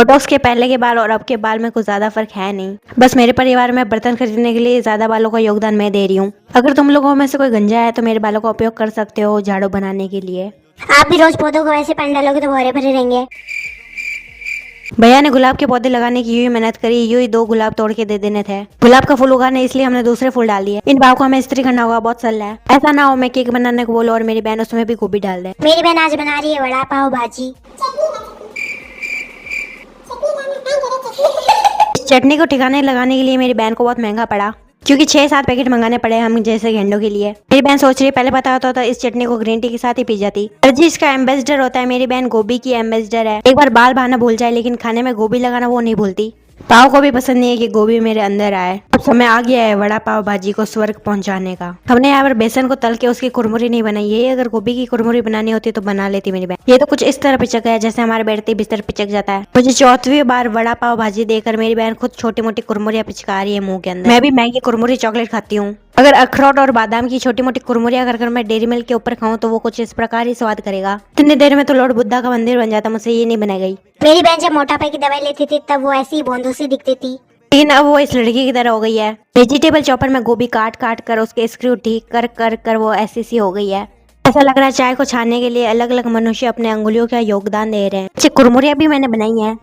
Botox के पहले के बाल और अब के बाल में कुछ ज्यादा फर्क है नहीं। बस मेरे परिवार में बर्तन खरीदने के लिए ज्यादा बालों का योगदान मैं दे रही हूँ। अगर तुम लोगों में से कोई गंजा है तो मेरे बालों का उपयोग कर सकते हो झाड़ू बनाने के लिए। आप भी रोज पौधों को ऐसे पानी डालोगे तो वो हरे भरे रहेंगे। भैया ने गुलाब के पौधे लगाने की यूं ही मेहनत करी, यूं ही 2 गुलाब तोड़ के दे देने थे। गुलाब का फूल उगाने इसलिए हमने दूसरे फूल डाल दिए। इन भाव को हमें इस्त्री करना होगा, बहुत सरल है। ऐसा ना हो मैं केक बनाने को बोलो और मेरी बहन उसमें भी गोभी डाल दे। मेरी बहन आज बना रही है वड़ा पाव भाजी। इस चटनी को ठिकाने लगाने के लिए मेरी बहन को बहुत महंगा पड़ा, क्योंकि 6-7 पैकेट मंगाने पड़े हम जैसे गेंडों के लिए। मेरी बहन सोच रही है पहले पता होता तो इस चटनी को ग्रीन टी के साथ ही पी जाती। अर्जी इसका एम्बेसडर होता है, मेरी बहन गोभी की एम्बेसडर है। एक बार बाल बहाना भूल जाए लेकिन खाने में गोभी लगाना वो नहीं भूलती। पाव को भी पसंद नहीं है कि गोभी मेरे अंदर आए। अब समय आ गया है वड़ा पाव भाजी को स्वर्ग पहुंचाने का। हमने यहाँ पर बेसन को तल के उसकी कुरमुरी नहीं बनाई है। अगर गोभी की कुरमुरी बनानी होती तो बना लेती मेरी बहन। ये तो कुछ इस तरह पिचक गया जैसे हमारे बैठते बिस्तर पिचक जाता है। मुझे 4वीं बार वड़ा पाव भाजी देकर मेरी बहन खुद छोटी मोटी कुरमुरियां पिचका रही है मुंह के अंदर। मैं भी मैगी कुरमुरी चॉकलेट खाती हूँ। अगर अखरोट और बादाम की छोटी मोटी कुरमुरियां अगर मैं डेयरी मिल्क के ऊपर खाऊं तो वो कुछ इस प्रकार ही स्वाद करेगा। इतनी देर में तो लॉर्ड बुद्धा का मंदिर बन जाता, मुझसे ये नहीं बना गई। मेरी बहन जब मोटापे की दवाई लेती थी तब वो ऐसी बोंदों सी दिखती थी, लेकिन अब वो इस लड़की की तरह हो गई है। वेजिटेबल चॉपर में गोभी काट काट कर उसके स्क्रू ठीक कर कर कर वो ऐसी सी हो गई है। ऐसा लग रहा है चाय को छानने के लिए अलग अलग मनुष्य अपने अंगुलियों का योगदान दे रहे हैं। कुरमुरियां भी मैंने बनाई है।